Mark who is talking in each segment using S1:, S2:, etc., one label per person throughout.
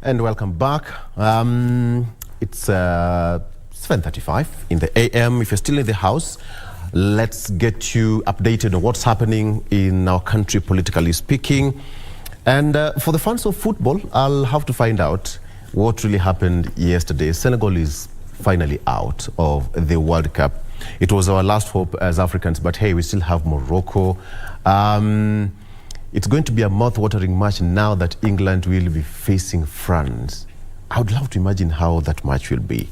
S1: And welcome back. It's 7:35 in the AM. If you're still in the house, let's get you updated on what's happening in our country, politically speaking. And for the fans of football, I'll have to find out what really happened yesterday. Senegal is finally out of the World Cup. It was our last hope as Africans, but hey, we still have Morocco. It's going to be a mouth-watering match now that England will be facing France. I would love to imagine how that match will be.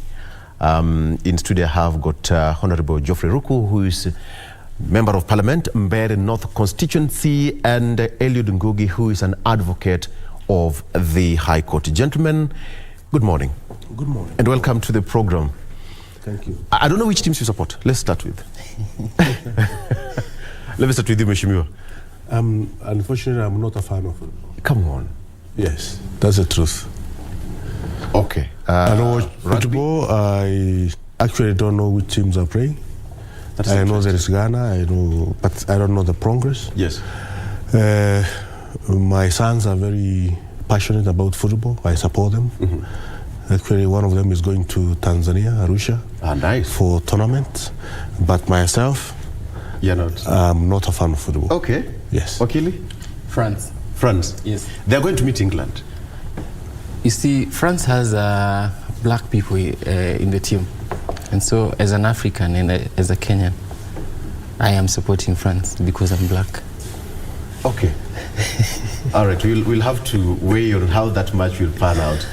S1: In studio I have got Honorable Geoffrey Ruku, who is Member of Parliament, Mbeere North Constituency, and Eliud Ngugi, who is an advocate of the High Court. Gentlemen, good morning.
S2: Good morning.
S1: And welcome to the program.
S2: Thank you.
S1: I don't know which teams you support. Let's start with. Let me start with you, Mheshimiwa.
S2: Unfortunately, I'm not a fan of football.
S1: Come on.
S2: Yes, that's the truth.
S1: Okay.
S2: I don't watch football. I actually don't know which teams are playing. I know there is Ghana, but I don't know the progress.
S1: Yes.
S2: My sons are very passionate about football. I support them. Mm-hmm. Actually, one of them is going to Tanzania, Arusha,
S1: nice,
S2: for tournament. But myself, I'm not a fan of football.
S1: Okay.
S2: Yes.
S1: Okili?
S3: France.
S1: France?
S3: Yes.
S1: They're going to meet England.
S3: You see, France has black people in the team. And so, as an African and as a Kenyan, I am supporting France because I'm black.
S1: Okay. All right, we'll have to weigh on how that match will pan out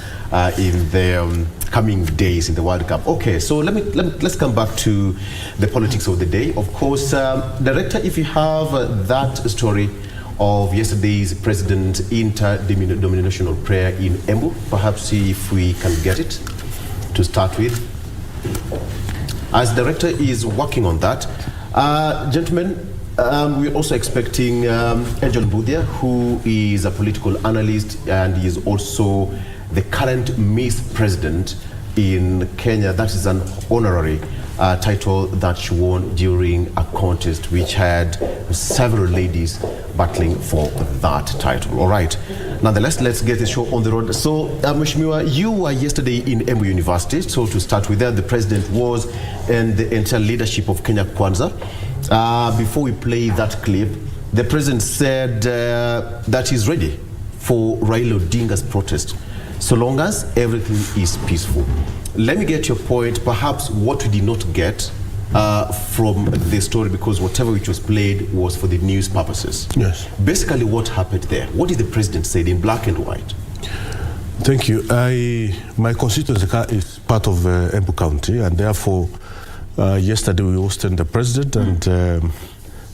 S1: in the coming days in the World Cup. Okay, so let's come back to the politics of the day. Of course, Director, if you have that story of yesterday's President interdenominational prayer in Embu, perhaps see if we can get it to start with. As Director is working on that, gentlemen, we're also expecting Mbuthia, who is a political analyst and is also the current Miss President in Kenya. That is an honorary title that she won during a contest which had several ladies battling for that title. All right. Nonetheless, let's get the show on the road. So, Mheshimiwa, you were yesterday in Embu University. So to start with, there, the President was and the entire leadership of Kenya Kwanza. Before we play that clip, the President said that he's ready for Raila Odinga's protest, so long as everything is peaceful. Let me get your point, perhaps what we did not get from the story, because whatever which was played was for the news purposes.
S2: Yes.
S1: Basically, what happened there? What did the President say in black and white?
S2: Thank you. My constituency is part of Embu County, and therefore, yesterday we hosted the President, and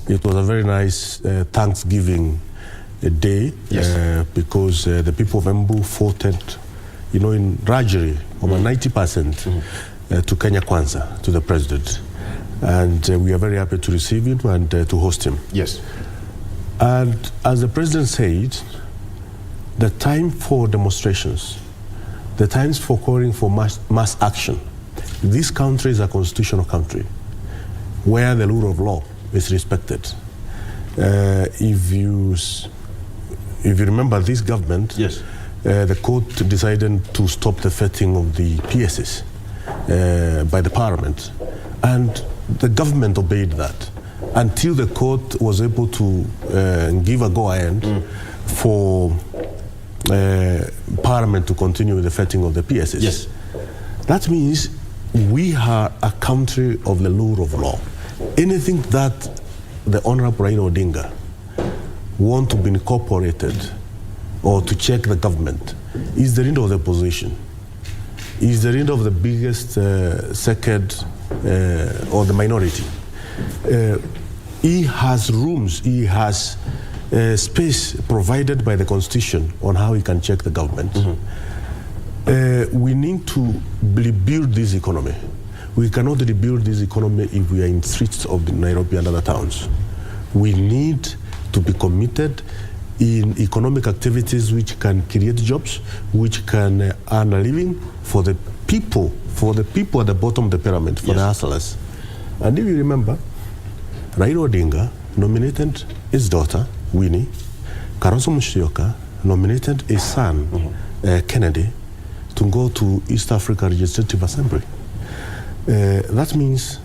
S2: it was a very nice Thanksgiving day. Yes. Because the people of Embu voted, in Rajari, over 90% to Kenya Kwanza, to the President. And we are very happy to receive him and to host him.
S1: Yes.
S2: And as the President said, the time for demonstrations, the times for calling for mass action, this country is a constitutional country where the rule of law is respected. If you remember this government,
S1: yes,
S2: the court decided to stop the vetting of the PSs by the parliament, and the government obeyed that until the court was able to give a go-ahead for parliament to continue with the vetting of the PSs.
S1: Yes.
S2: That means we are a country of the rule of law. Anything that the Honorable Raila Odinga want to be incorporated or to check the government is the end of the opposition, is the end of the biggest second or the minority. He has rooms, he has space provided by the Constitution on how he can check the government. We need to rebuild this economy. We cannot rebuild this economy if we are in streets of Nairobi and other towns. We need to be committed in economic activities which can create jobs, which can earn a living for the people at the bottom of the pyramid, for the hustlers. And if you remember, Raila Odinga nominated his daughter, Winnie. Kalonzo Musyoka nominated his son, Kennedy to go to East Africa Legislative Assembly. That means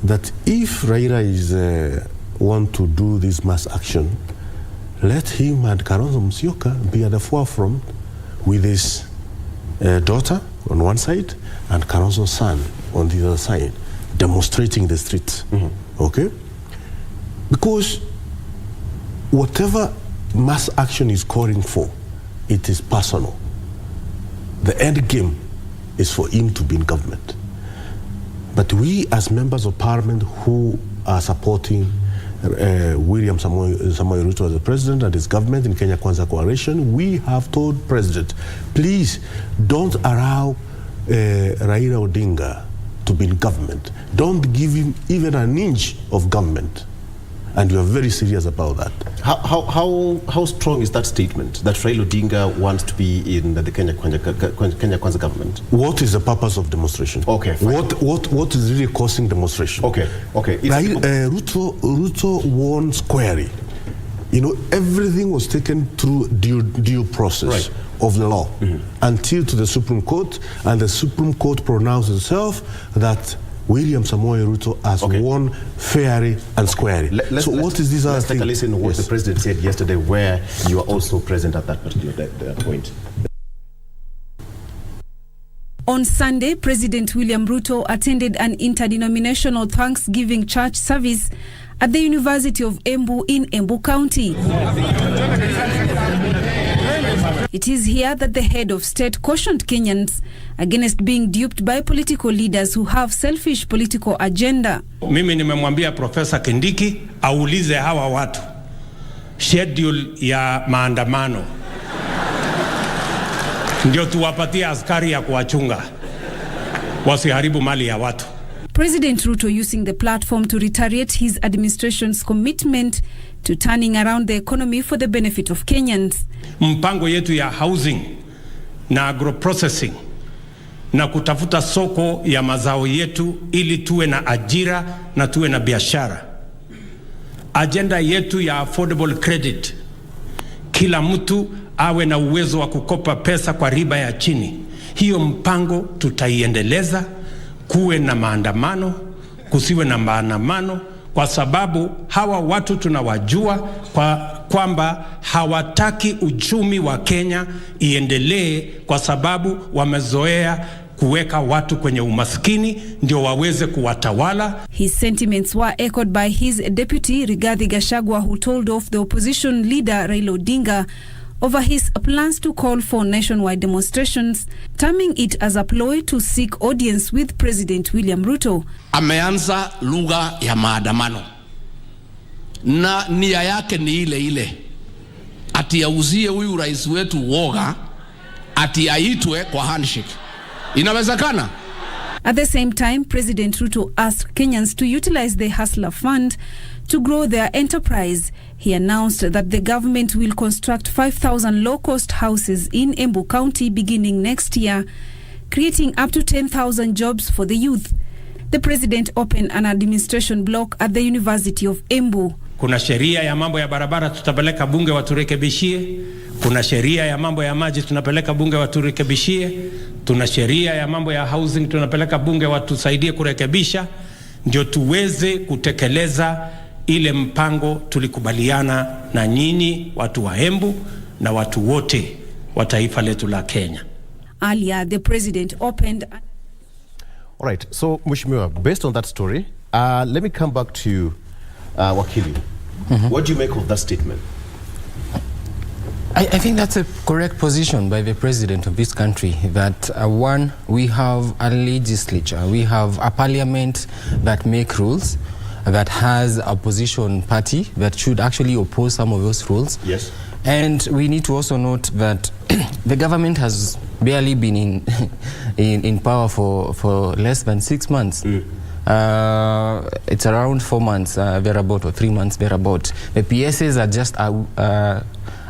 S2: that if Raila is want to do this mass action, let him and Kalonzo Musyoka be at the forefront with his daughter on one side and Kalonzo's son on the other side, demonstrating the streets. Okay? Because whatever mass action is calling for, it is personal. The end game is for him to be in government. But we as members of parliament who are supporting William Samoei Ruto as the president and his government in Kenya Kwanza Coalition, we have told President, please don't allow Raila Odinga to be in government. Don't give him even an inch of government. And we are very serious about that.
S1: How strong is that statement that Raila Odinga wants to be in the Kenya Kwanza government?
S2: What is the purpose of demonstration?
S1: Okay.
S2: What is really causing demonstration?
S1: Okay.
S2: Ruto won squarely. You know, everything was taken through due process of the law until to the Supreme Court, and the Supreme Court pronounced itself that William Samoei Ruto has won fairly and squarely. What is this other thing?
S1: Let's take a listen to what the president said yesterday, where you are also present at that particular point.
S4: On Sunday, President William Ruto attended an interdenominational Thanksgiving church service at the University of Embu in Embu County. It is here that the head of state cautioned Kenyans against being duped by political leaders who have selfish political agenda.
S5: Mimi nimemwambia Profesa Kindiki aulize hawa watu schedule ya maandamano ndio tuwapatie askari ya kuwachunga wasiharibu mali ya watu.
S4: President Ruto using the platform to reiterate his administration's commitment to turning around the economy for the benefit of Kenyans.
S5: Mpango yetu ya housing na agroprocessing na kutafuta soko ya mazao yetu ili tuwe na ajira na tuwe na biashara. Agenda yetu ya affordable credit, kila mtu awe na uwezo wa kukopa pesa kwa riba ya chini. Hiyo mpango tutaiendeleza. Kuwe na maandamano, kusiwe na maandamano, kwa sababu hawa watu tunawajua kwamba hawataki uchumi wa Kenya iendelee, kwa sababu wamezoea kuweka watu kwenye umaskini ndio waweze kuwatawala.
S4: His sentiments were echoed by his deputy Rigathi Gachagua, who told off the opposition leader Raila Odinga over his plans to call for nationwide demonstrations, terming it as a ploy to seek audience with President William Ruto.
S6: Ameanza lugha ya maandamano na nia yake ni ile ile, ati auzie huyu rais wetu woga, ati aitwe kwa handshake. Inawezekana?
S4: At the same time, President Ruto asked Kenyans to utilize the Hustler Fund to grow their enterprise. He announced that the government will construct 5,000 low-cost houses in Embu County beginning next year, creating up to 10,000 jobs for the youth. The president opened an administration block at the University of Embu.
S5: Kuna sheria ya mambo ya barabara tutapeleka bunge waturekebishie. Kuna sheria ya mambo ya maji tunapeleka bunge waturekebishie. Tuna sheria ya mambo ya housing tunapeleka bunge watusaidie kurekebisha, ndio tuweze kutekeleza ile mpango tulikubaliana na nyinyi watu wa Embu na watu wote wa taifa letu la Kenya.
S4: Earlier, the president opened.
S1: All right, so Mheshimiwa, based on that story, let me come back to Wakili. What do you make of that statement?
S3: I think that's a correct position by the president of this country, that one, we have a legislature, we have a parliament that make rules, that has a opposition party that should actually oppose some of those rules.
S1: Yes.
S3: And we need to also note that the government has barely been in power for less than 6 months. It's around 4 months thereabout, or 3 months thereabout. The PSAs are just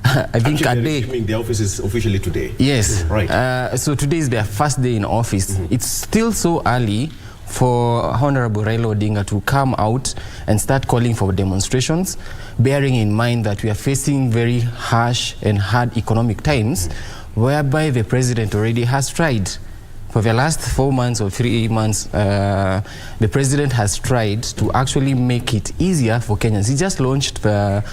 S3: I think a day.
S1: The office is officially today.
S3: Yes.
S1: Right.
S3: So today is their first day in office. It's still so early for Honorable Raila Odinga to come out and start calling for demonstrations, bearing in mind that we are facing very harsh and hard economic times, whereby the president already has tried. For the last 4 months or 3 months, the president has tried to actually make it easier for Kenyans. He just launched the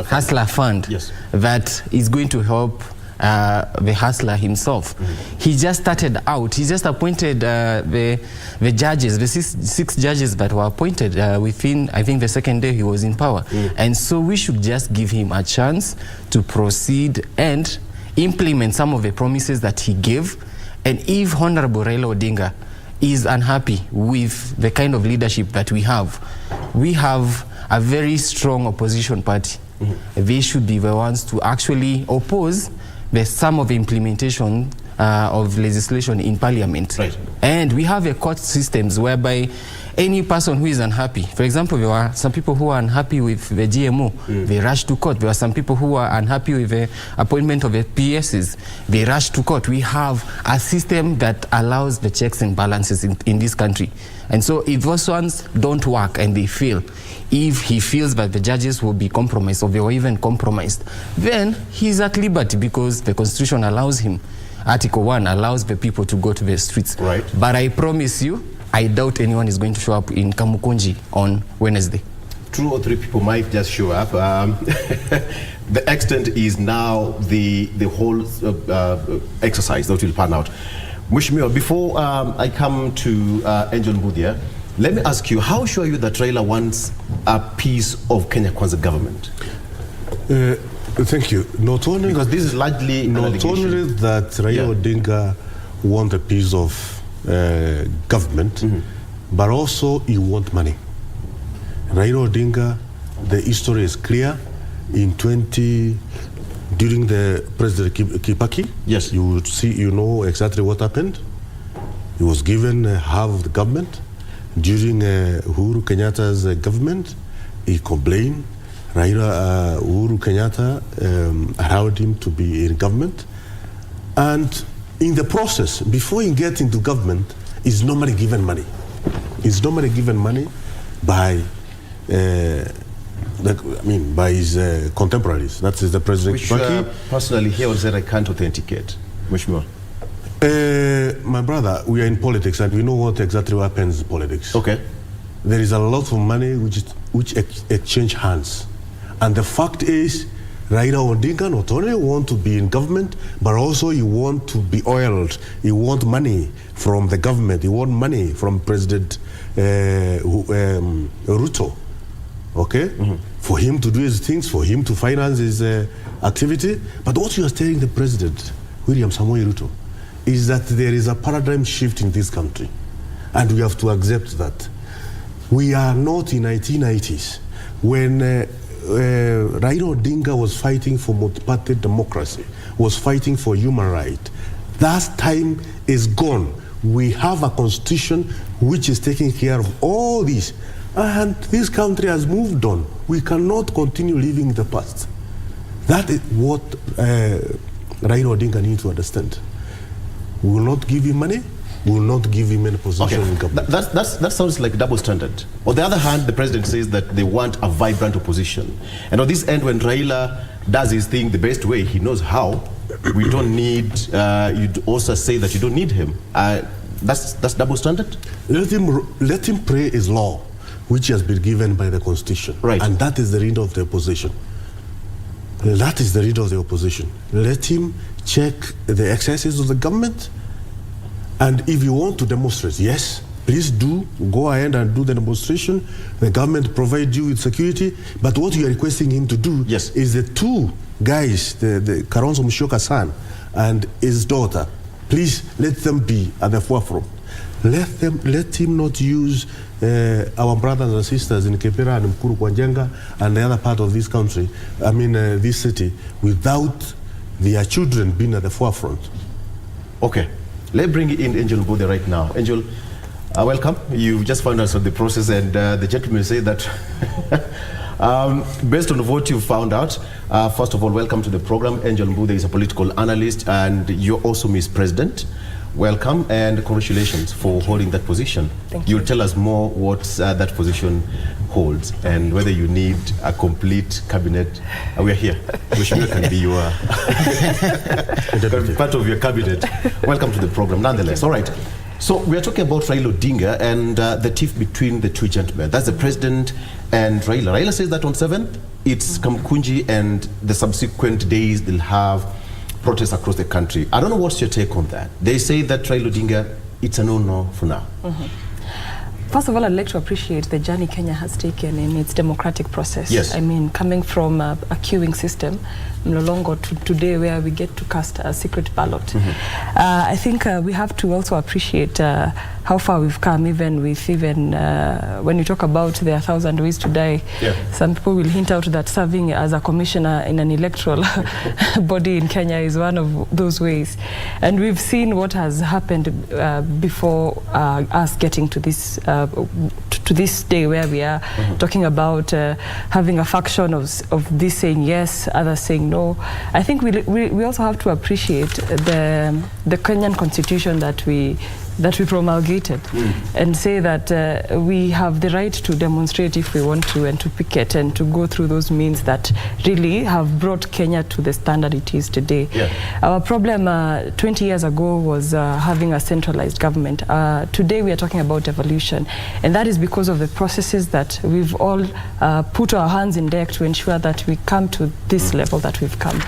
S3: Hustler Fund,
S1: yes,
S3: that is going to help the hustler himself. He just started out. He just appointed the judges, the six judges that were appointed within, I think, the second day he was in power. And so we should just give him a chance to proceed and implement some of the promises that he gave. And if Honorable Raila Odinga is unhappy with the kind of leadership that we have a very strong opposition party. They should be the ones to actually oppose some of the implementation of legislation in parliament.
S1: Right.
S3: And we have a court systems whereby any person who is unhappy, for example, there are some people who are unhappy with the GMO, they rush to court. There are some people who are unhappy with the appointment of the PSs, they rush to court. We have a system that allows the checks and balances in this country. And so if those ones don't work and they fail, if he feels that the judges will be compromised or they were even compromised, then he's at liberty because the Constitution allows him. Article 1 allows the people to go to the streets.
S1: Right.
S3: But I promise you, I doubt anyone is going to show up in Kamukunji on Wednesday.
S1: 2 or 3 people might just show up. The extent is now the whole exercise that will pan out. Mheshimiwa, before I come to Angel Mbuthia, let me ask you, how sure are you that Raila wants a piece of Kenya Kwanza government?
S2: Thank you. Not only
S1: because this is largely
S2: not only that Raila Odinga want a piece of government, but also he want money. Raila Odinga, the history is clear. During the President Kibaki,
S1: yes,
S2: you would see, you know exactly what happened. He was given half of the government. During Uhuru Kenyatta's government, he complained. Uhuru Kenyatta allowed him to be in government. And in the process, before he gets into government, he's normally given money. He's normally given money by by his contemporaries. That is the President Kibaki.
S1: Personally, he was said I can't authenticate. Mheshimiwa.
S2: My brother, we are in politics and we know what exactly happens in politics.
S1: Okay.
S2: There is a lot of money which exchange hands. And the fact is, Raila Odinga not only want to be in government, but also he want to be oiled. He want money from the government. He want money from President Ruto. Okay? For him to do his things, for him to finance his activity. But what you are telling the President, William Samoei Ruto, is that there is a paradigm shift in this country. And we have to accept that. We are not in 1990s when Raila Odinga was fighting for multi-party democracy, was fighting for human rights. That time is gone. We have a constitution which is taking care of all this. And this country has moved on. We cannot continue living in the past. That is what Raila Odinga needs to understand. We will not give him money. We will not give him any position in government.
S1: That sounds like double standard. On the other hand, the president says that they want a vibrant opposition. And on this end, when Raila does his thing the best way, he knows how. We don't need, you'd also say that you don't need him. That's double standard?
S2: Let him pray his law, which has been given by the Constitution.
S1: Right.
S2: And that is the read of the opposition. That is the read of the opposition. Let him check the excesses of the government. And if you want to demonstrate, yes, please do. Go ahead and do the demonstration. The government provides you with security. But what you are requesting him to do is the 2 guys, the Kalonzo Musyoka's son and his daughter, please let them be at the forefront. Let him not use our brothers and sisters in Kepera and Mkuru Kwanjenga and the other part of this country, this city, without their children being at the forefront.
S1: Okay. Let's bring in Angel Mbuthia right now. Angel, welcome. You've just found out of the process, and the gentleman say that based on what you found out, first of all, welcome to the program. Angel Mbuthia is a political analyst, and you're also Miss President. welcome and congratulations for holding that position.
S7: Thank you.
S1: You'll tell us more what that position holds and whether you need a complete cabinet. We're here. Mheshimiwa can be your can be part of your cabinet. Welcome to the program nonetheless. All right. So we are talking about Raila Odinga and the tiff between the two gentlemen. That's the president and Raila. Raila says that on 7th, it's Kamkunji, and the subsequent days they'll have protests across the country. I don't know what's your take on that. They say that Raila Odinga, it's a no-no for now.
S7: First of all, I'd like to appreciate the journey Kenya has taken in its democratic process.
S1: Yes.
S7: I mean, coming from a queuing system, no longer to today where we get to cast a secret ballot. I think we have to also appreciate how far we've come, even when you talk about there are 1,000 ways to die.
S1: Yeah.
S7: Some people will hint out that serving as a commissioner in an electoral body in Kenya is one of those ways. And we've seen what has happened before us getting to this day where we are talking about having a faction of this saying yes, others saying no. I think we also have to appreciate the Kenyan constitution that we promulgated and say that we have the right to demonstrate if we want to, and to picket and to go through those means that really have brought Kenya to the standard it is today.
S1: Yeah.
S7: Our problem 20 years ago was having a centralized government. Today we are talking about evolution, and that is because of the processes that we've all put our hands in deck to ensure that we come to this level that we've come.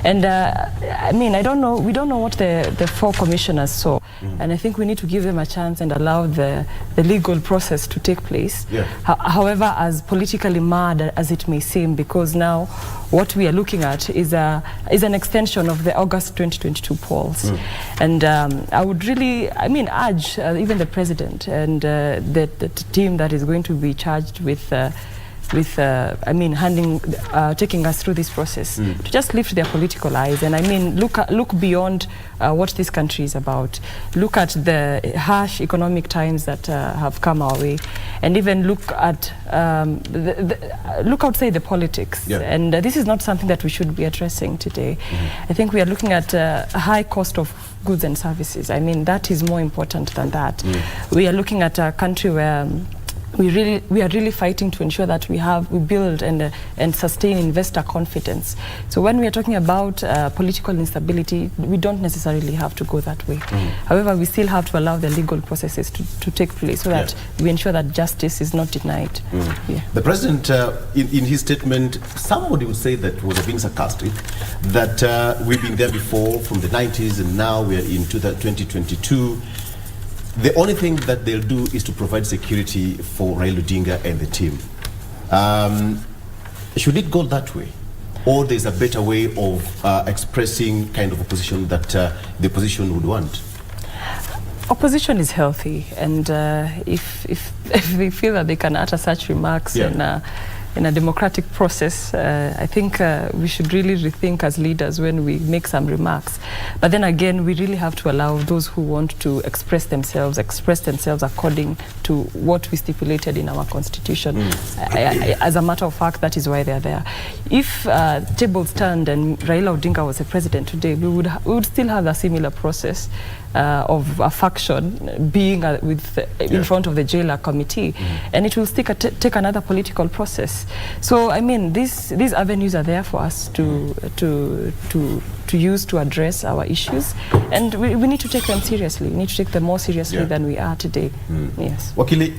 S7: And I mean, we don't know what the 4 commissioners saw, and I think we need to give them a chance and allow the legal process to take place.
S1: Yeah.
S7: However, as politically mad as it may seem, because now what we are looking at is an extension of the August 2022 polls. And I would really, urge even the president and the team that is going to be charged with taking us through this process, to just lift their political eyes and look beyond what this country is about. Look at the harsh economic times that have come our way, and even look at look outside the politics.
S1: Yeah.
S7: And this is not something that we should be addressing today. I think we are looking at a high cost of goods and services. I mean, that is more important than that. We are looking at a country where we are really fighting to ensure that we build and sustain investor confidence. So when we are talking about political instability, we don't necessarily have to go that way. However, we still have to allow the legal processes to take place so that we ensure that justice is not denied. Yeah.
S1: The president, in his statement, somebody would say that was being sarcastic, that we've been there before from the 90s and now we're into the 2022. The only thing that they'll do is to provide security for Raila Odinga and the team. Should it go that way? Or there's a better way of expressing kind of opposition that the opposition would want?
S7: Opposition is healthy, and if they feel that they can utter such remarks in a democratic process, I think we should really rethink as leaders when we make some remarks. But then again, we really have to allow those who want to express themselves according to what we stipulated in our constitution. As a matter of fact, that is why they are there. If tables turned and Raila Odinga was the president today, we would still have a similar process of a faction being in front of the jailer committee, and it will take another political process. So I mean, these avenues are there for us to use to address our issues, and we need to take them seriously. We need to take them more seriously than we are today. Yes.
S1: Wakili,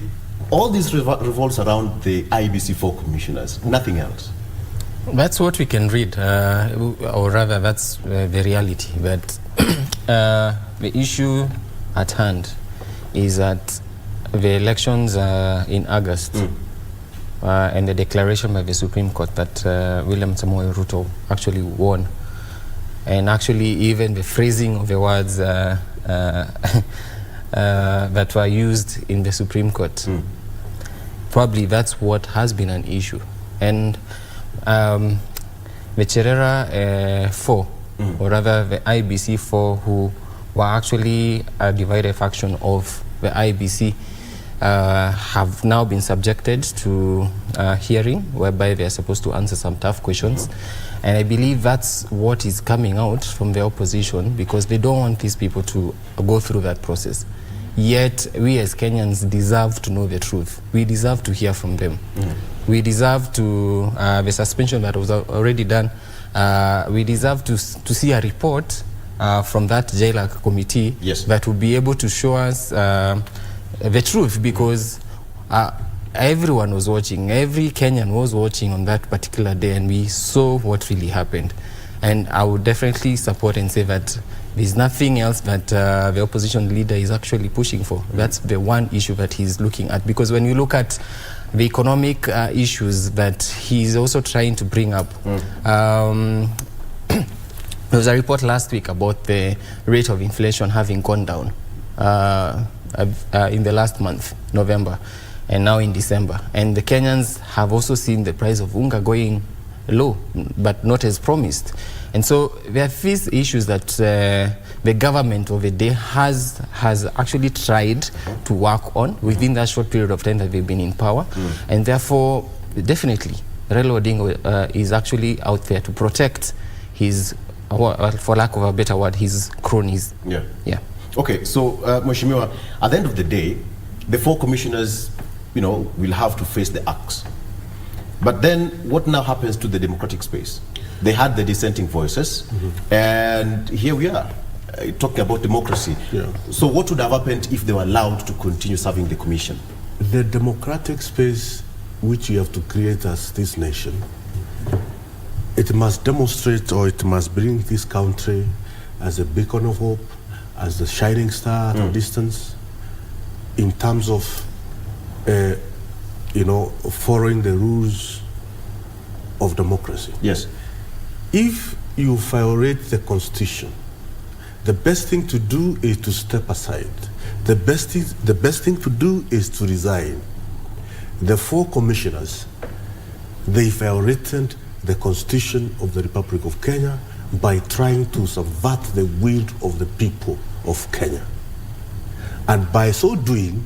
S1: all this revolves around the IBC 4 commissioners, nothing else.
S3: That's what we can read, or rather that's the reality. But the issue at hand is that the elections in August and the declaration by the Supreme Court that William Samoei Ruto actually won, and actually even the phrasing of the words that were used in the Supreme Court, probably that's what has been an issue. And the Cherera 4, or rather the IBC 4, who were actually a divided faction of the IBC, have now been subjected to hearing, whereby they are supposed to answer some tough questions. And I believe that's what is coming out from the opposition, because they don't want these people to go through that process. Yet we as Kenyans deserve to know the truth. We deserve to hear from them. We deserve to, the suspension that was already done, we deserve to see a report from that jailer committee that will be able to show us the truth, because everyone was watching, every Kenyan was watching on that particular day, and we saw what really happened. And I would definitely support and say that there's nothing else that the opposition leader is actually pushing for. That's the one issue that he's looking at, because when you look at the economic issues that he's also trying to bring up, there was a report last week about the rate of inflation having gone down in the last month, November, and now in December. And the Kenyans have also seen the price of unga going low, but not as promised. And so there are these issues that the government of the day has actually tried to work on within that short period of time that they've been in power. And therefore, definitely, Raila Odinga is actually out there to protect his, for lack of a better word, his cronies. Yeah.
S1: Okay, so Mheshimiwa, at the end of the day, the 4 commissioners, will have to face the axe. But then what now happens to the democratic space? They had the dissenting voices, and here we are talking about democracy. So what would have happened if they were allowed to continue serving the commission?
S2: The democratic space which we have to create as this nation, it must demonstrate, or it must bring this country as a beacon of hope, as the shining star at a distance, in terms of following the rules of democracy.
S1: Yes.
S2: If you violate the constitution, the best thing to do is to step aside. The best thing to do is to resign. The 4 commissioners, they violated the constitution of the Republic of Kenya by trying to subvert the will of the people of Kenya. And by so doing,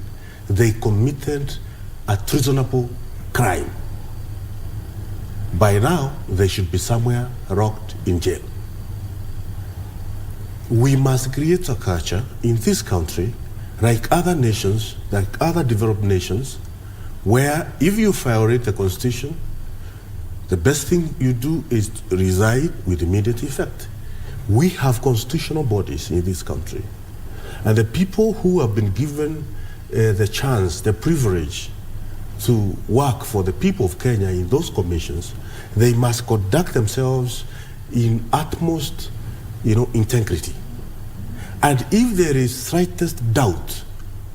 S2: they committed a treasonable crime. By now, they should be somewhere locked in jail. We must create a culture in this country, like other nations, like other developed nations, where if you violate the constitution, the best thing you do is resign with immediate effect. We have constitutional bodies in this country, and the people who have been given the chance, the privilege to work for the people of Kenya in those commissions, they must conduct themselves in utmost, integrity. And if there is slightest doubt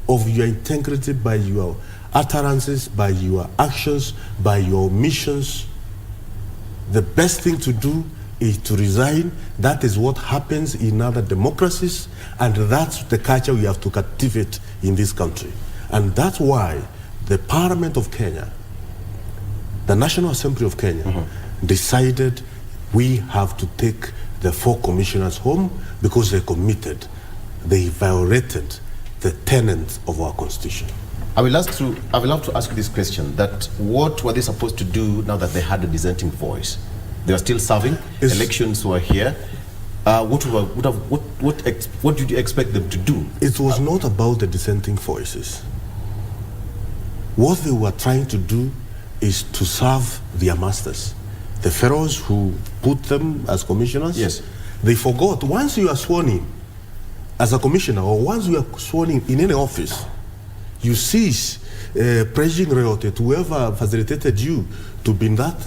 S2: of your integrity by your utterances, by your actions, by your omissions, the best thing to do is to resign. That is what happens in other democracies, and that's the culture we have to cultivate in this country. And that's why the Parliament of Kenya, the National Assembly of Kenya, decided we have to take the 4 commissioners home because they violated the tenets of our constitution.
S1: I will love to ask you this question: that what were they supposed to do now that they had a dissenting voice? They were still serving. Elections were here. What did you expect them to do?
S2: It was not about the dissenting voices. What they were trying to do is to serve their masters, the pharaohs who put them as commissioners.
S1: Yes.
S2: They forgot, once you are sworn in as a commissioner, or once you are sworn in any office, you cease pledging royalty to whoever facilitated you to be in that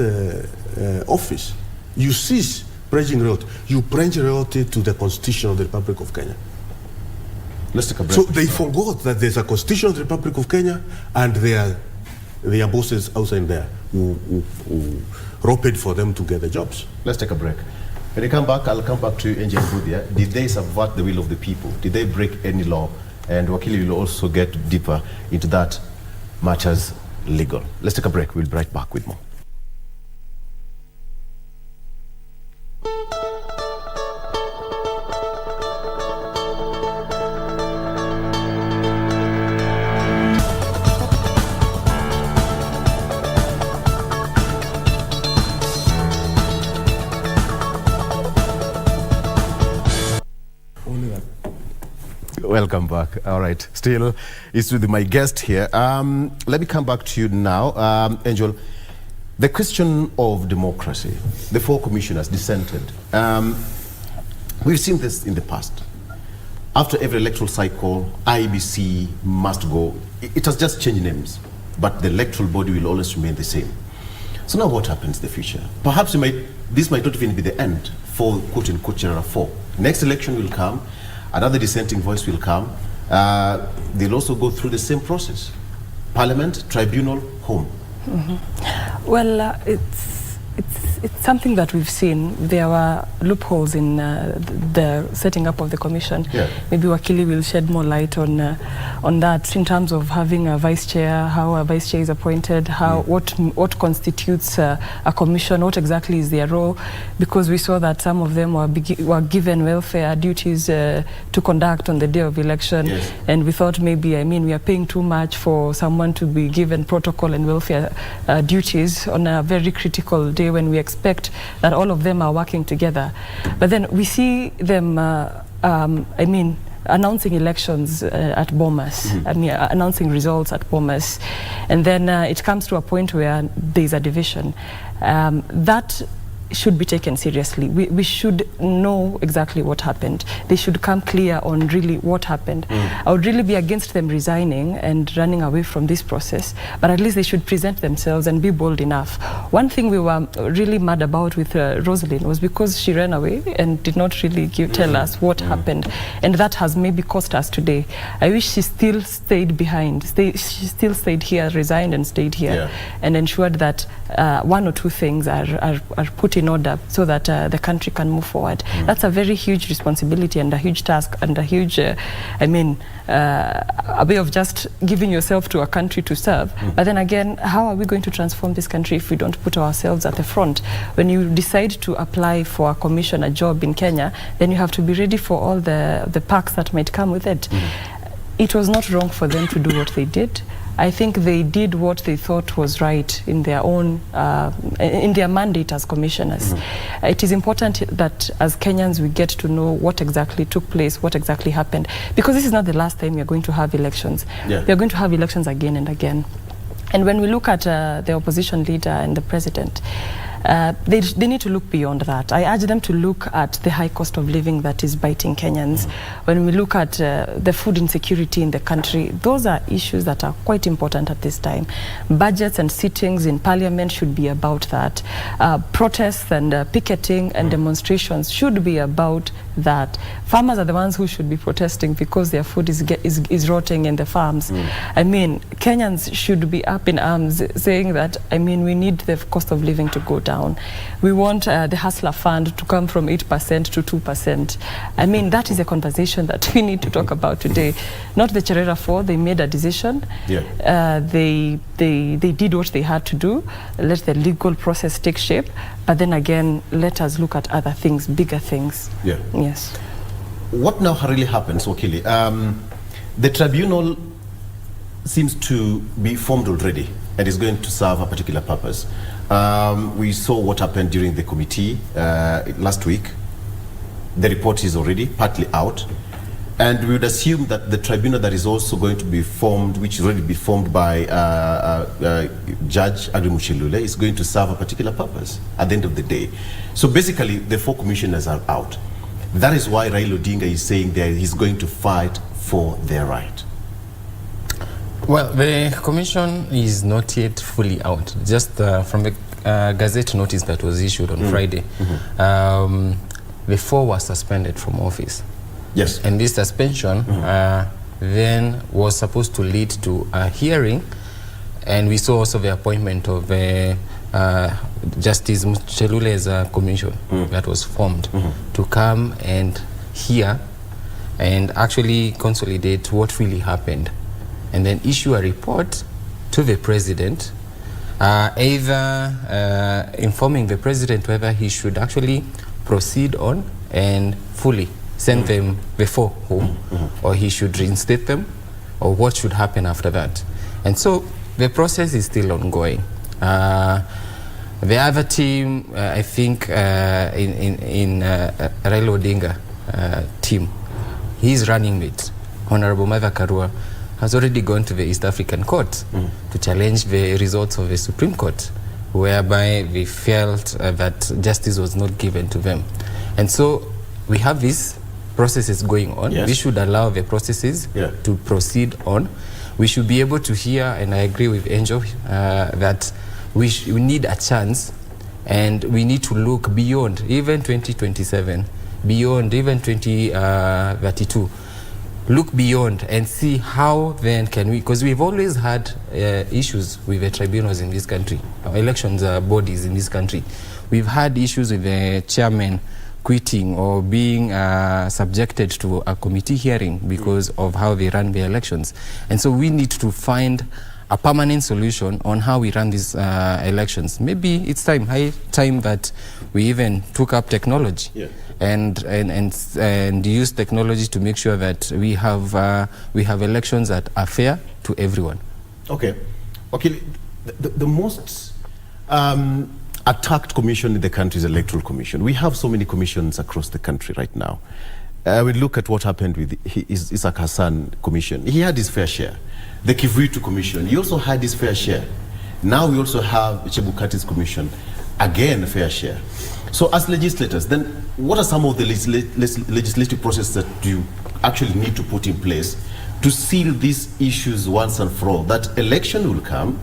S2: office. You cease pledging royalty. You pledge royalty to the Constitution of the Republic of Kenya.
S1: Let's take a break.
S2: So they forgot that there's a Constitution of the Republic of Kenya, and their bosses outside there who roped for them to get the jobs.
S1: Let's take a break. When we come back, I'll come back to Mbuthia. Did they subvert the will of the people? Did they break any law? And Wakili will also get deeper into that matters legal. Let's take a break. We'll be right back with more. Welcome back. All right. Still, it's with my guest here. Let me come back to you now. Angel, the question of democracy, the 4 commissioners dissented. We've seen this in the past. After every electoral cycle, IBC must go. It has just changed names, but the electoral body will always remain the same. So now what happens in the future? Perhaps this might not even be the end for quote-unquote General 4. Next election will come, another dissenting voice will come. They'll also go through the same process. Parliament, tribunal, home.
S7: Well, it's something that we've seen. There were loopholes in the setting up of the commission.
S1: Yeah.
S7: Maybe Wakili will shed more light on that in terms of having a vice chair, how a vice chair is appointed, how what constitutes a commission, what exactly is their role, because we saw that some of them were given welfare duties to conduct on the day of election.
S1: Yes.
S7: And we thought maybe, we are paying too much for someone to be given protocol and welfare duties on a very critical day when we expect that all of them are working together. But then we see them, announcing elections at Bomas, announcing results at Bomas. And then it comes to a point where there's a division. That should be taken seriously. We should know exactly what happened. They should come clear on really what happened. I would really be against them resigning and running away from this process, but at least they should present themselves and be bold enough. One thing we were really mad about with Rosalind was because she ran away and did not really tell us what happened, and that has maybe cost us today. I wish she still stayed behind. She still stayed here, resigned and stayed here, and ensured that one or two things are put in order so that the country can move forward. That's a very huge responsibility and a huge task and a huge, a way of just giving yourself to a country to serve. But then again, how are we going to transform this country if we don't put ourselves at the front? When you decide to apply for a commission, a job in Kenya, then you have to be ready for all the perks that might come with it. It was not wrong for them to do what they did. I think they did what they thought was right in their own, in their mandate as commissioners. It is important that as Kenyans we get to know what exactly took place, what exactly happened, because this is not the last time we are going to have elections. We are going to have elections again and again. And when we look at the opposition leader and the president, they need to look beyond that. I urge them to look at the high cost of living that is biting Kenyans. When we look at the food insecurity in the country, those are issues that are quite important at this time. Budgets and sittings in parliament should be about that. Protests and picketing and demonstrations should be about that. Farmers are the ones who should be protesting because their food is rotting in the farms. Kenyans should be up in arms saying that, we need the cost of living to go down. We want the hustler fund to come from 8% to 2%. That is a conversation that we need to talk about today. Not the Cherera 4, they made a decision. They did what they had to do. Let the legal process take shape. But then again, let us look at other things, bigger things. Yes.
S1: What now really happens, Wakili? The tribunal seems to be formed already and is going to serve a particular purpose. We saw what happened during the committee last week. The report is already partly out. And we would assume that the tribunal that is also going to be formed, which is already be formed by Judge Agri Mushilule, is going to serve a particular purpose at the end of the day. So basically, the 4 commissioners are out. That is why Raila Odinga is saying that he's going to fight for their right.
S3: Well, the commission is not yet fully out. Just from the Gazette notice that was issued on Friday, the 4 were suspended from office.
S1: Yes.
S3: And this suspension then was supposed to lead to a hearing, and we saw also the appointment of Justice Muchelule's commission that was formed to come and hear and actually consolidate what really happened, and then issue a report to the president, either informing the president whether he should actually proceed on and fully send them the 4 home, or he should reinstate them, or what should happen after that. And so the process is still ongoing. The other team, I think in Raila Odinga team, he's running it. Honorable Martha Karua has already gone to the East African Court to challenge the results of the Supreme Court, whereby they felt that justice was not given to them. And so we have these processes going on.
S1: Yes.
S3: We should allow the processes to proceed on. We should be able to hear, and I agree with Angel, that we need a chance, and we need to look beyond even 2027, beyond even 2032. Look beyond and see how then can we, because we've always had issues with the tribunals in this country, elections bodies in this country. We've had issues with the chairman quitting or being subjected to a committee hearing because of how they run the elections. And so we need to find a permanent solution on how we run these elections. Maybe it's high time that we even took up technology and use technology to make sure that we have elections that are fair to everyone.
S1: Okay. The most attacked commission in the country is the Electoral Commission. We have so many commissions across the country right now. We look at what happened with Isaac Hassan Commission. He had his fair share. The Kivuitu Commission, he also had his fair share. Now we also have Chebukati's Commission, again a fair share. So as legislators, then what are some of the legislative processes that you actually need to put in place to seal these issues once and for all? That election will come,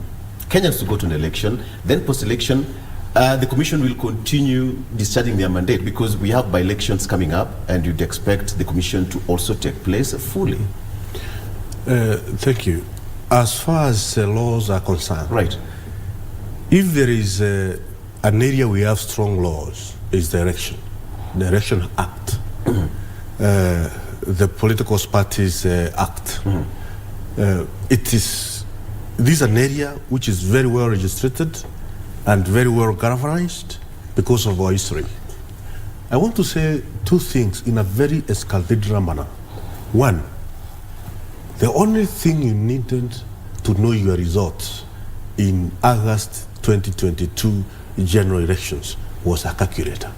S1: Kenyans will go to an election, then post-election, the commission will continue discharging their mandate, because we have by-elections coming up and you'd expect the commission to also take place fully.
S2: Thank you. As far as laws are concerned,
S1: right,
S2: if there is an area we have strong laws, is the Election Act, the Political Parties Act. It is an area which is very well registered and very well galvanized because of our history. I want to say two things in a very escalated manner. One, the only thing you needed to know your results in August 2022 general elections was a calculator.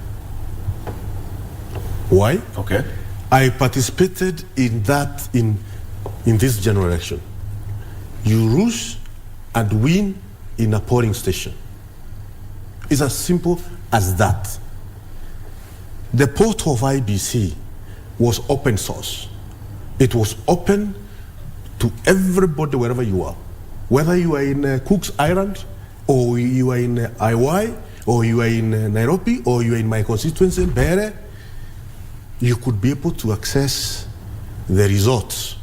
S2: Why?
S1: Okay.
S2: I participated in that in this general election. You lose and win in a polling station. It's as simple as that. The portal of IBC was open source. It was open to everybody wherever you are. Whether you are in Cook's Island, or you are in IY, or you are in Nairobi, or you are in my constituency, Mbeere, you could be able to access the results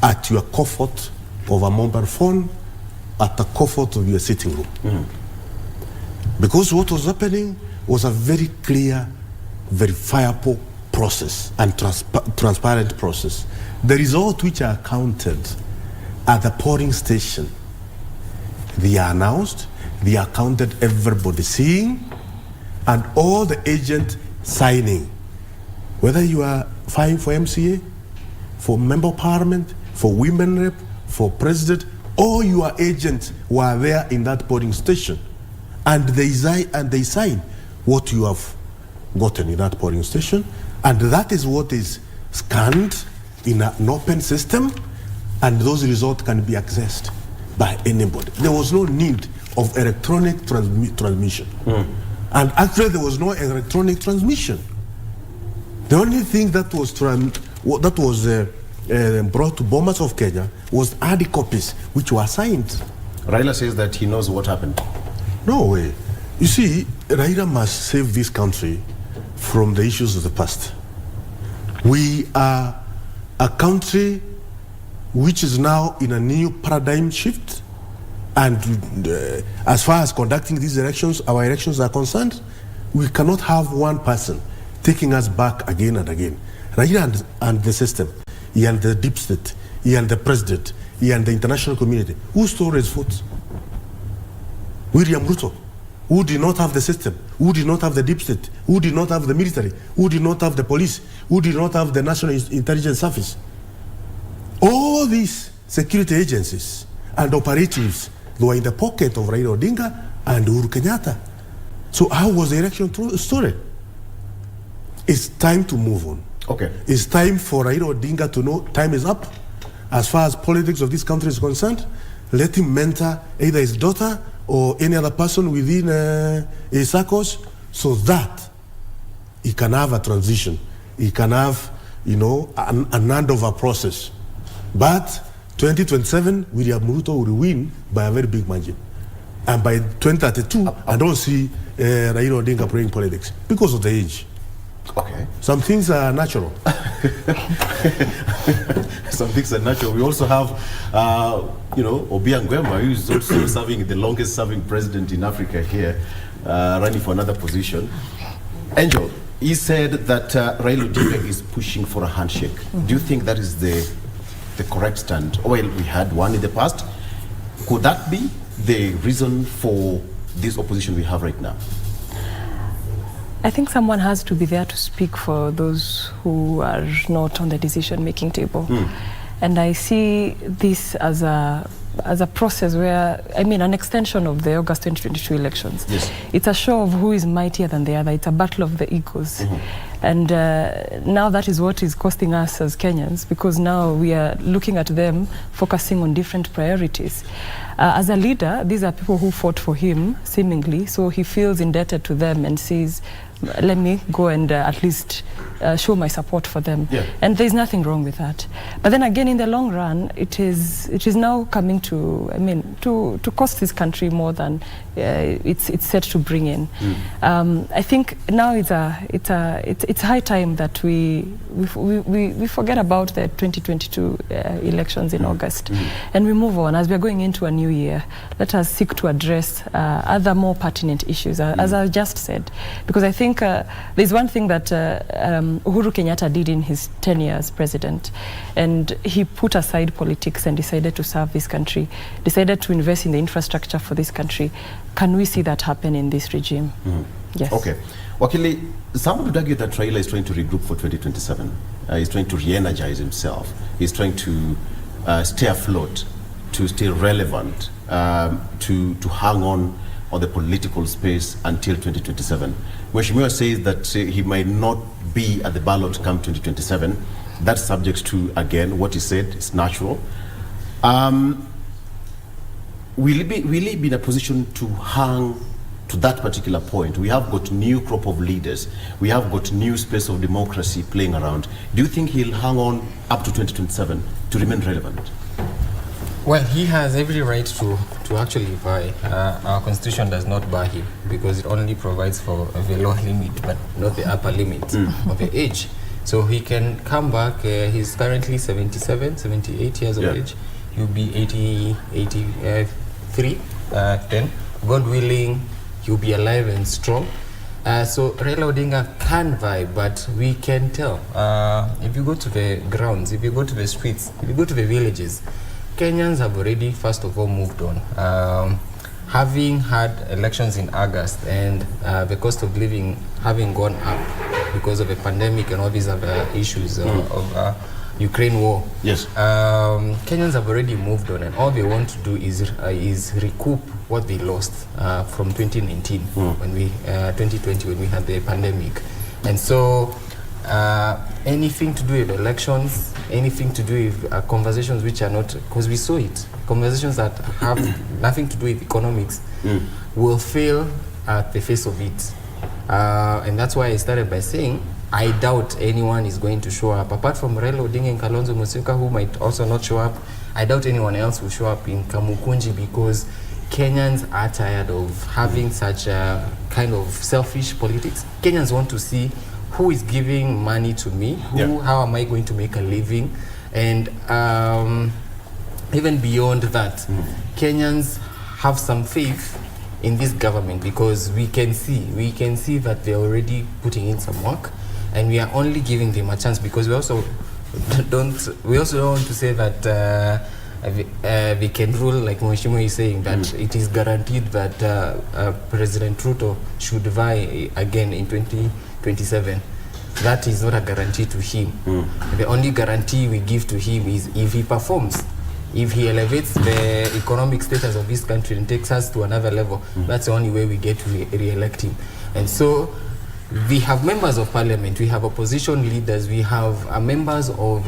S2: at your comfort of a mobile phone, at the comfort of your sitting room. Because what was happening was a very clear, verifiable process and transparent process. The results which are counted at the polling station, they are announced, they are counted, everybody seeing, and all the agents signing. Whether you are vying for MCA, for member of parliament, for women rep, for president, all your agents were there in that polling station, and they sign what you have gotten in that polling station, and that is what is scanned in an open system, and those results can be accessed by anybody. There was no need of electronic transmission. And actually there was no electronic transmission. The only thing that was brought to Bomas of Kenya was hard copies which were signed.
S1: Raila says that he knows what happened.
S2: No way. You see, Raila must save this country from the issues of the past. We are a country which is now in a new paradigm shift, and as far as conducting these elections, our elections are concerned, we cannot have one person taking us back again and again. Raila and the system, he and the deep state, he and the president, he and the international community, who stole his votes? William Ruto, who did not have the system, who did not have the deep state, who did not have the military, who did not have the police, who did not have the National Intelligence Service. All these security agencies and operatives, they were in the pocket of Raila Odinga and Uhuru Kenyatta. So how was the election story? It's time to move on.
S1: Okay.
S2: It's time for Raila Odinga to know time is up. As far as politics of this country is concerned, let him mentor either his daughter or any other person within his circles, so that he can have a transition. He can have, an handover process. But 2027, William Ruto will win by a very big margin. And by 2032, I don't see Raila Odinga playing politics because of the age.
S1: Okay.
S2: Some things are natural.
S1: Some things are natural. We also have, Obiang Nguema, who is also serving the longest serving president in Africa here, running for another position. Angel, he said that Raila Odinga is pushing for a handshake. Do you think that is the correct stand? Well, we had one in the past. Could that be the reason for this opposition we have right now?
S7: I think someone has to be there to speak for those who are not on the decision-making table. And I see this as a process where, an extension of the August 2022 elections.
S1: Yes.
S7: It's a show of who is mightier than the other. It's a battle of the egos. And now that is what is costing us as Kenyans, because now we are looking at them focusing on different priorities. As a leader, these are people who fought for him, seemingly, so he feels indebted to them and says, let me go and at least show my support for them.
S1: Yeah.
S7: And there's nothing wrong with that. But then again, in the long run, it is now coming to, to cost this country more than it's set to bring in. I think now it's high time that we forget about the 2022 elections in August, and we move on. As we are going into a new year, let us seek to address other more pertinent issues, as I just said, because I think there's one thing that Uhuru Kenyatta did in his 10 years as president, and he put aside politics and decided to serve this country, decided to invest in the infrastructure for this country. Can we see that happen in this regime? Yes.
S1: Okay. Wakili, some would argue that Raila is trying to regroup for 2027. He's trying to re-energize himself. He's trying to stay afloat, to stay relevant, to hang on the political space until 2027. Mheshimiwa says that he might not be at the ballot come 2027. That's subject to, again, what he said. It's natural. Will he be in a position to hang to that particular point? We have got new crop of leaders. We have got new space of democracy playing around. Do you think he'll hang on up to 2027 to remain relevant?
S3: Well, he has every right to actually vie. Our constitution does not bar him because it only provides for the lower limit, but not the upper limit of the age. So he can come back. He's currently 77, 78 years of age. He'll be 83 then. God willing, he'll be alive and strong. So Raila Odinga can vie, but we can tell. If you go to the grounds, if you go to the streets, if you go to the villages, Kenyans have already, first of all, moved on. Having had elections in August and the cost of living having gone up because of the pandemic and all these other issues of Ukraine war.
S1: Yes.
S3: Kenyans have already moved on, and all they want to do is recoup what they lost from 2019 when 2020 when we had the pandemic. And so anything to do with elections, anything to do with conversations which are not, because we saw it, conversations that have nothing to do with economics will fail at the face of it. And that's why I started by saying I doubt anyone is going to show up. Apart from Raila Odinga and Kalonzo Musyoka, who might also not show up, I doubt anyone else will show up in Kamukunji, because Kenyans are tired of having such a kind of selfish politics. Kenyans want to see who is giving money to me, how am I going to make a living, and even beyond that, Kenyans have some faith in this government, because we can see that they're already putting in some work, and we are only giving them a chance, because we also don't want to say that they can rule, like Mheshimiwa is saying, that it is guaranteed that President Ruto should vie again in 2027. That is not a guarantee to him. The only guarantee we give to him is if he performs, if he elevates the economic status of this country and takes us to another level. That's the only way we get to re-elect him. And so we have members of parliament, we have opposition leaders, we have members of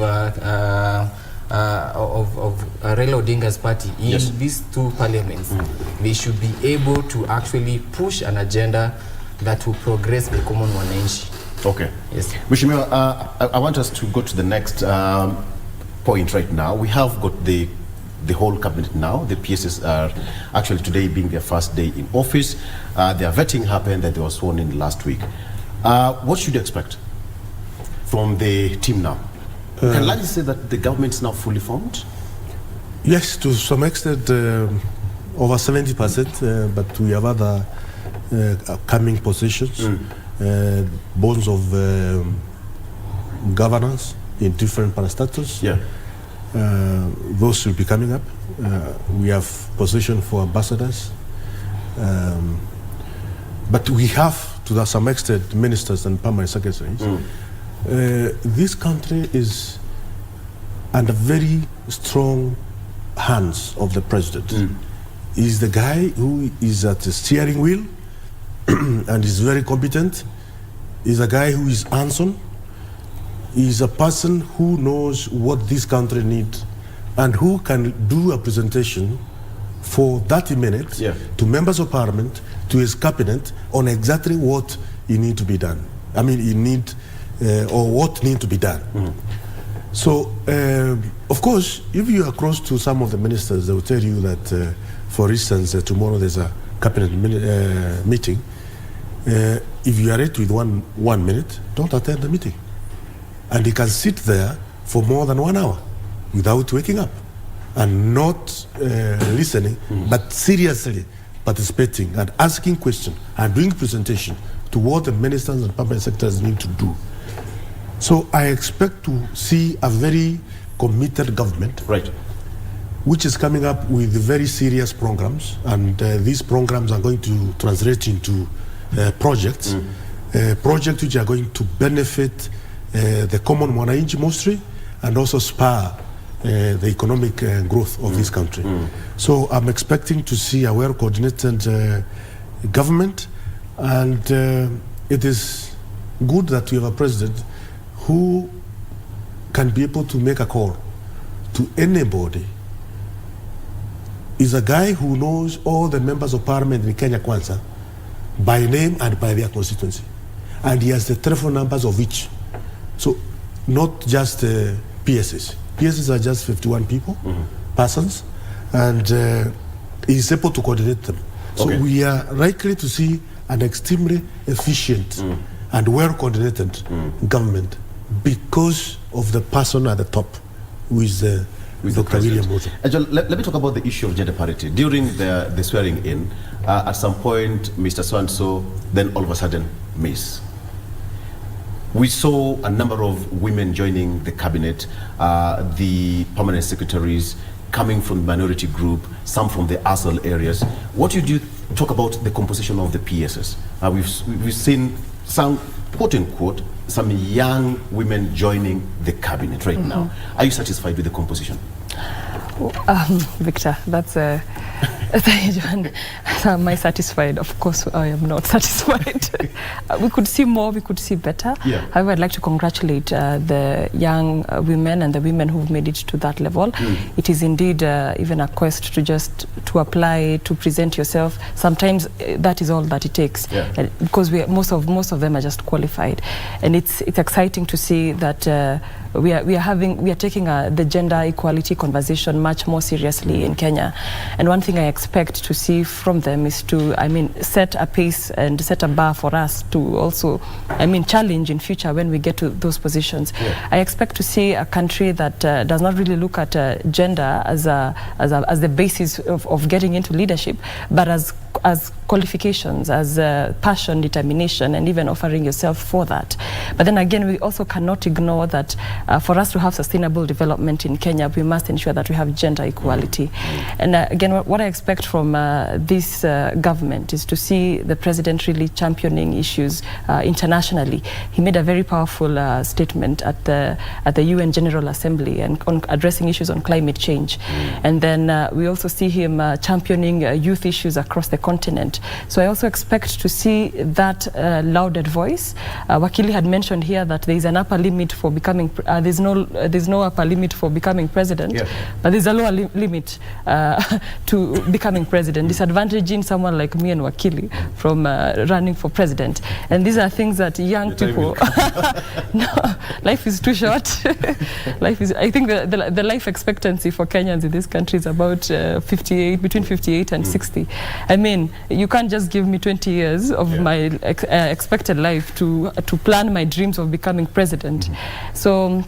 S3: Raila Odinga's party in these two parliaments. They should be able to actually push an agenda that will progress the common wananchi.
S1: Okay.
S3: Yes.
S1: Mheshimiwa, I want us to go to the next point right now. We have got the whole cabinet now. The PSs are actually today being their first day in office. Their vetting happened that they were sworn in last week. What should you expect from the team now? Can I say that the government is now fully formed?
S2: Yes, to some extent, over 70%, but we have other coming positions, boards of governance in different parastatals.
S1: Yeah.
S2: Those will be coming up. We have position for ambassadors. But we have, to some extent, ministers and permanent secretaries. This country is under very strong hands of the president. He's the guy who is at the steering wheel and is very competent. He's a guy who is hands-on. He's a person who knows what this country needs and who can do a presentation for 30 minutes to members of parliament, to his cabinet, on exactly what he need to be done. I mean, he need, or what need to be done. So, of course, if you are close to some of the ministers, they will tell you that, for instance, tomorrow there's a cabinet meeting. If you are late with one minute, don't attend the meeting. And he can sit there for more than 1 hour without waking up and not listening, but seriously participating and asking questions and doing presentation to what the ministers and permanent secretaries need to do. So I expect to see a very committed government, which is coming up with very serious programs, and these programs are going to translate into projects, projects which are going to benefit the common wananchi mostly, and also spur the economic growth of this country. So I'm expecting to see a well-coordinated government, and it is good that we have a president who can be able to make a call to anybody. Is a guy who knows all the members of parliament in Kenya Kwanza by name and by their constituency. And he has the telephone numbers of each. So not just PSs. PSs are just 51 people, persons, and he's able to coordinate them. So we are likely to see an extremely efficient and well-coordinated government because of the person at the top, who is Dr. William Ruto.
S1: Let me talk about the issue of gender parity. During the swearing in, at some point, Mr. So-and-so, then all of a sudden, Miss. We saw a number of women joining the cabinet, the permanent secretaries coming from the minority group, some from the ASL areas. What would you talk about the composition of the PSs? We've seen some, quote unquote, some young women joining the cabinet right now. Are you satisfied with the composition?
S7: Victor, that's a huge one. Am I satisfied? Of course, I am not satisfied. We could see more, we could see better. However, I'd like to congratulate the young women and the women who've made it to that level. It is indeed even a quest to apply, to present yourself. Sometimes that is all that it takes, because most of them are just qualified, and it's exciting to see that we are taking the gender equality conversation much more seriously in Kenya. And one thing I expect to see from them is to, set a pace and set a bar for us to also, challenge in future when we get to those positions. I expect to see a country that does not really look at gender as the basis of getting into leadership, but as qualifications, as passion, determination, and even offering yourself for that. But then again, we also cannot ignore that for us to have sustainable development in Kenya, we must ensure that we have gender equality. And again, what I expect from this government is to see the president really championing issues internationally. He made a very powerful statement at the UN General Assembly and on addressing issues on climate change. And then we also see him championing youth issues across the continent. So I also expect to see that lauded voice. Wakili had mentioned here that there is an upper limit for becoming, there's no upper limit for becoming president, but there's a lower limit to becoming president, disadvantaging someone like me and Wakili from running for president. And these are things that young people, no, life is too short. I think the life expectancy for Kenyans in this country is about 58, between 58 and 60. I mean, you can't just give me 20 years of my expected life to plan my dreams of becoming president. So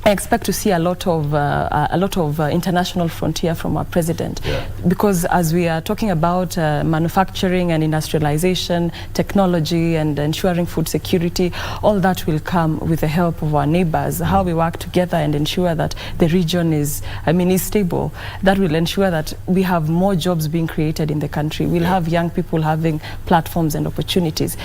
S7: I expect to see a lot of international frontier from our president, because as we are talking about manufacturing and industrialization, technology, and ensuring food security, all that will come with the help of our neighbors. How we work together and ensure that the region is stable. That will ensure that we have more jobs being created in the country. We'll have young people having platforms and opportunities.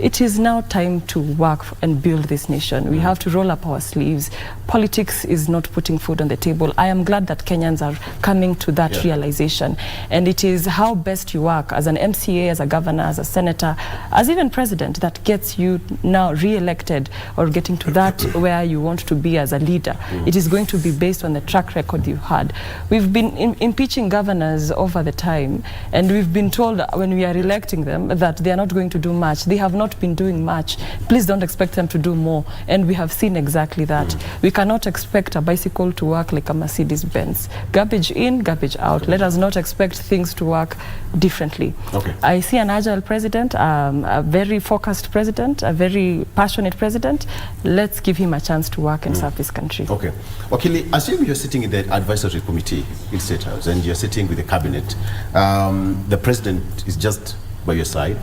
S7: It is now time to work and build this nation. We have to roll up our sleeves. Politics is not putting food on the table. I am glad that Kenyans are coming to that realization. And it is how best you work as an MCA, as a governor, as a senator, as even president, that gets you now re-elected or getting to that where you want to be as a leader. It is going to be based on the track record you had. We've been impeaching governors over the time, and we've been told when we are electing them that they are not going to do much. They have not been doing much. Please don't expect them to do more. And we have seen exactly that. We cannot expect a bicycle to work like a Mercedes Benz. Garbage in, garbage out. Let us not expect things to work differently. I see an agile president, a very focused president, a very passionate president. Let's give him a chance to work and serve this country.
S1: Okay. Wakili, assume you're sitting in the advisory committee in State House and you're sitting with the cabinet. The president is just by your side,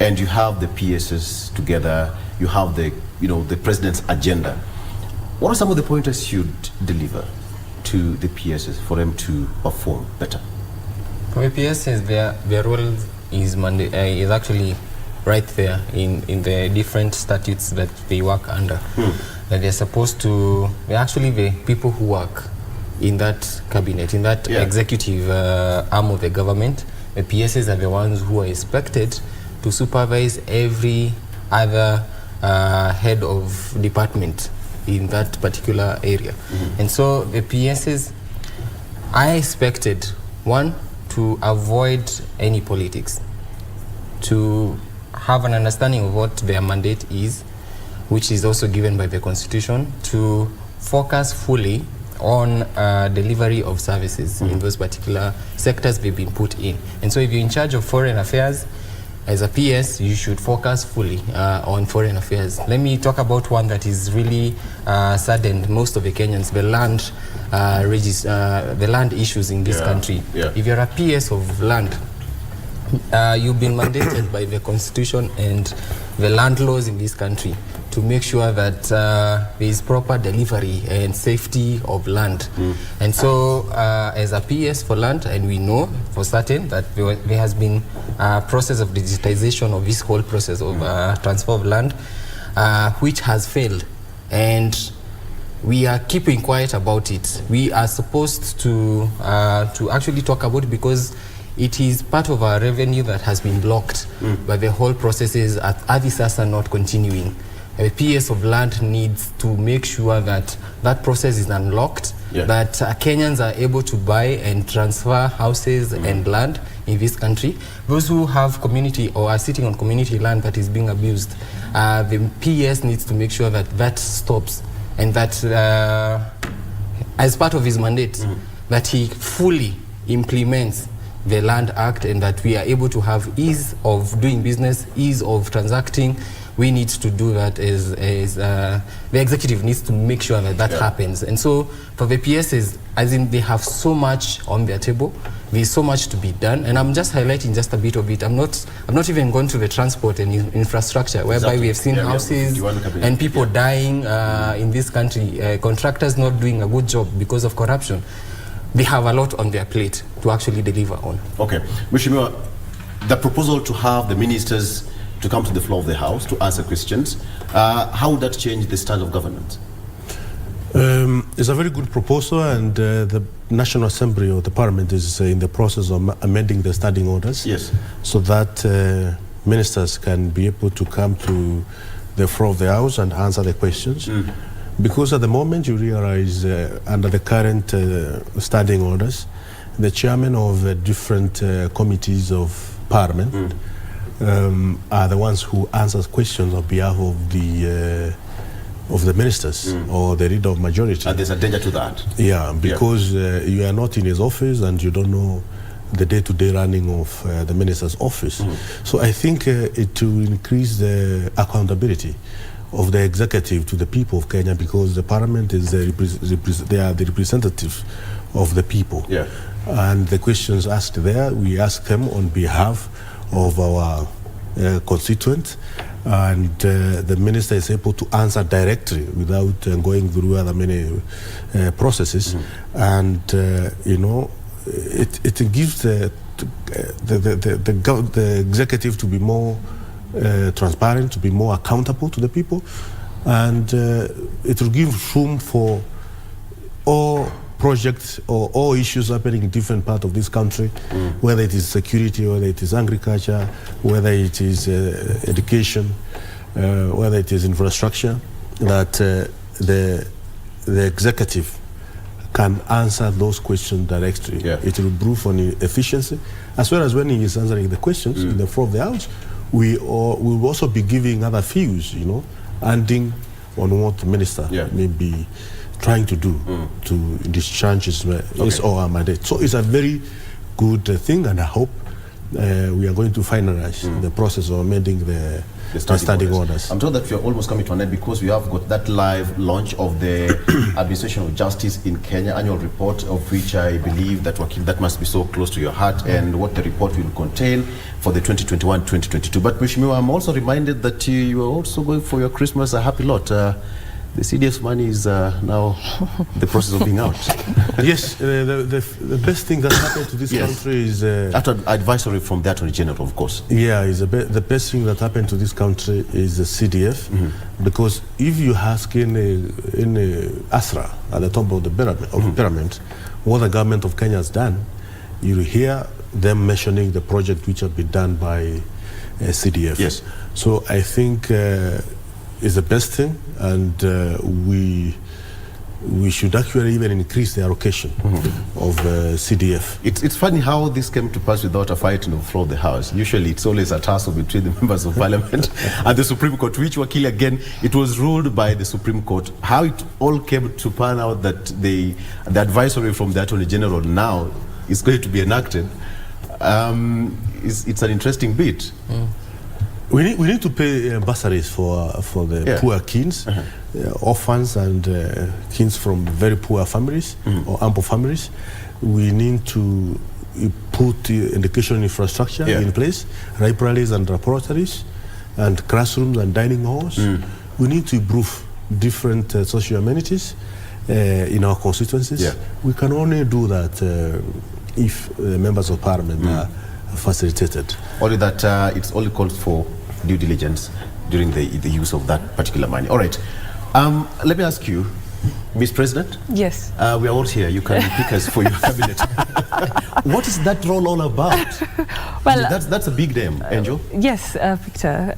S1: and you have the PSs together, you have the president's agenda. What are some of the pointers you'd deliver to the PSs for them to perform better?
S3: For the PSs, their role is actually right there in the different statutes that they work under. That they're supposed to, they're actually the people who work in that cabinet, in that executive arm of the government. The PSs are the ones who are expected to supervise every other head of department in that particular area. And so the PSs, I expected, one, to avoid any politics, to have an understanding of what their mandate is, which is also given by the Constitution, to focus fully on delivery of services in those particular sectors they've been put in. And so if you're in charge of foreign affairs, as a PS, you should focus fully on foreign affairs. Let me talk about one that is really saddened most of the Kenyans, the land issues in this country. If you're a PS of land, you've been mandated by the Constitution and the land laws in this country to make sure that there is proper delivery and safety of land. And so as a PS for land, and we know for certain that there has been a process of digitization of this whole process of transfer of land, which has failed. And we are keeping quiet about it. We are supposed to actually talk about it because it is part of our revenue that has been blocked, but the whole processes at Avisas are not continuing. A PS of land needs to make sure that that process is unlocked, that Kenyans are able to buy and transfer houses and land in this country. Those who have community or are sitting on community land that is being abused, the PS needs to make sure that that stops, and that as part of his mandate, that he fully implements the Land Act, and that we are able to have ease of doing business, ease of transacting we need to do that is the executive needs to make sure that happens. And so for the PSs, as in they have so much on their table, there's so much to be done, and I'm just highlighting just a bit of it. I'm not even going to the transport and infrastructure, whereby we have seen houses and people dying in this country, contractors not doing a good job because of corruption. They have a lot on their plate to actually deliver on. Okay,
S1: Mheshimiwa, the proposal to have the ministers to come to the floor of the House to answer questions, how would that change the style of government?
S2: It's a very good proposal, and the National Assembly or the Parliament is in the process of amending the standing orders.
S1: Yes.
S2: So that ministers can be able to come to the floor of the House and answer the questions. Because at the moment you realize under the current standing orders, the chairman of different committees of Parliament are the ones who answer questions on behalf of the ministers or the leader of majority.
S1: And there's a danger to that.
S2: Yeah, because you are not in his office and you don't know the day-to-day running of the minister's office. So I think it will increase the accountability of the executive to the people of Kenya, because the Parliament is they are the representatives of the people.
S1: Yeah.
S2: And the questions asked there, we ask them on behalf of our constituents, and the minister is able to answer directly without going through other many processes. And you know, it gives the executive to be more transparent, to be more accountable to the people, and it will give room for all projects or all issues happening in different parts of this country, whether it is security, whether it is agriculture, whether it is education, whether it is infrastructure, that the executive can answer those questions directly. It will improve on efficiency, as well as when he is answering the questions in the floor of the House. We will also be giving other views, you know, ending on what the minister may be trying to do to discharge his or her mandate. So it's a very good thing, and I hope we are going to finalize the process of amending the standing orders.
S1: I'm told that we are almost coming to an end, because we have got that live launch of the Administration of Justice in Kenya annual report, of which I believe that that must be so close to your heart, and what the report will contain for the 2021-2022. But Mheshimiwa, I'm also reminded that you are also going for your Christmas a happy lot. The CDF money is now the process of being out.
S2: Yes, the best thing that happened to this country is...
S1: after advisory from the Attorney General, of course.
S2: Yeah, the best thing that happened to this country is the CDF, because if you ask in ASRA, at the top of the pyramid, what the government of Kenya has done, you hear them mentioning the project which have been done by CDF.
S1: Yes.
S2: So I think it's the best thing, and we should actually even increase the allocation of CDF.
S1: It's funny how this came to pass without a fight on the floor of the House. Usually it's always a tussle between the members of Parliament and the Supreme Court, which Wakili, again, it was ruled by the Supreme Court. How it all came to pan out that the advisory from the Attorney General now is going to be enacted, it's an interesting bit.
S2: We need to pay bursaries for the poor kids, orphans and kids from very poor families or ample families. We need to put education infrastructure in place, libraries and laboratories, and classrooms and dining halls. We need to improve different social amenities in our constituencies. We can only do that if members of Parliament are facilitated.
S1: Only that it's only called for due diligence during the use of that particular money. All right. Let me ask you, Ms. President.
S7: Yes.
S1: We are all here. You can pick us for your cabinet. What is that role all about? Well, that's a big name, Angel.
S7: Yes, Victor.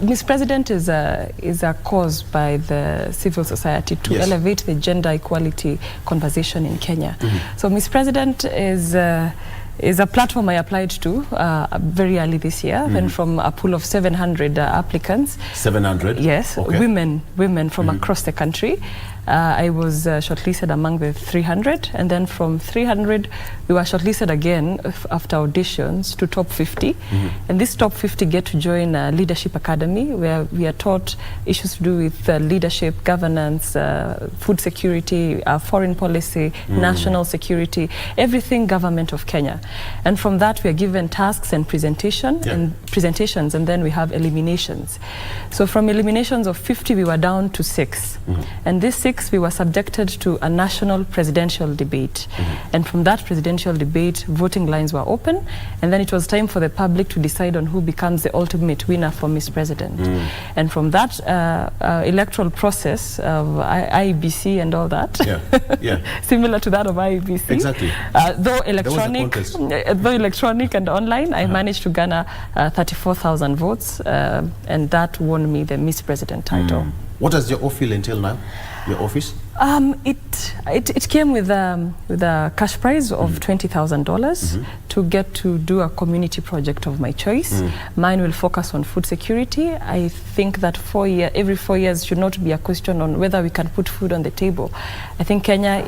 S7: Ms. President is a cause by the civil society to elevate the gender equality conversation in Kenya. So Ms. President is is a platform I applied to very early this year. Then from a pool of 700 applicants.
S1: 700?
S7: Yes,
S1: okay.
S7: women from across the country. I was shortlisted among the 300, and then from 300 we were shortlisted again after auditions to top 50. And this top 50 get to join a leadership academy where we are taught issues to do with leadership, governance, food security, foreign policy, national security, everything government of Kenya. And from that we are given tasks and presentations, and then we have eliminations. So from eliminations of 50 we were down to 6. And this 6 we were subjected to a national presidential debate. And from that presidential debate, voting lines were open, and then it was time for the public to decide on who becomes the ultimate winner for Miss President. And from that electoral process of IEBC and all that, similar to that of IEBC,
S1: exactly.
S7: Though electronic and online, I managed to garner 34,000 votes, and that won me the Miss President title.
S1: What does your office entail now? Your office?
S7: It came with a cash prize of $20,000 to get to do a community project of my choice. Mine will focus on food security. I think that every 4 years should not be a question on whether we can put food on the table. I think Kenya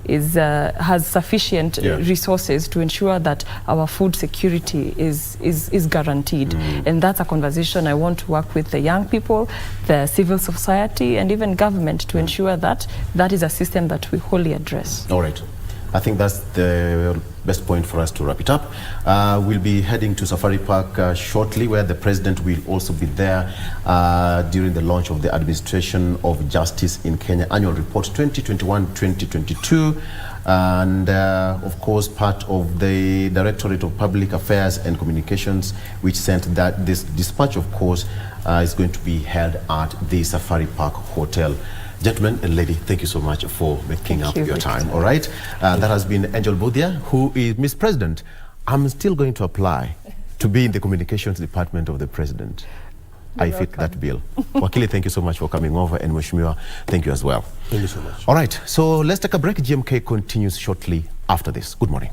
S7: has sufficient resources to ensure that our food security is guaranteed. And that's a conversation I want to work with the young people, the civil society, and even government to ensure that that is a system that we wholly address.
S1: All right. I think that's the best point for us to wrap it up. We'll be heading to Safari Park shortly, where the president will also be there during the launch of the Administration of Justice in Kenya Annual Report 2021-2022. And of course, part of the Directorate of Public Affairs and Communications, which sent that this dispatch, of course, is going to be held at the Safari Park Hotel. Gentlemen and lady, thank you so much for making up your time. All right. That has been Mbuthia, who is Miss President. I'm still going to apply to be in the communications department of the president. I fit that bill. Wakili, thank you so much for coming over, and Mheshimiwa, thank you as well.
S2: Thank you so much.
S1: All right. So let's take a break. GMK continues shortly after this. Good morning.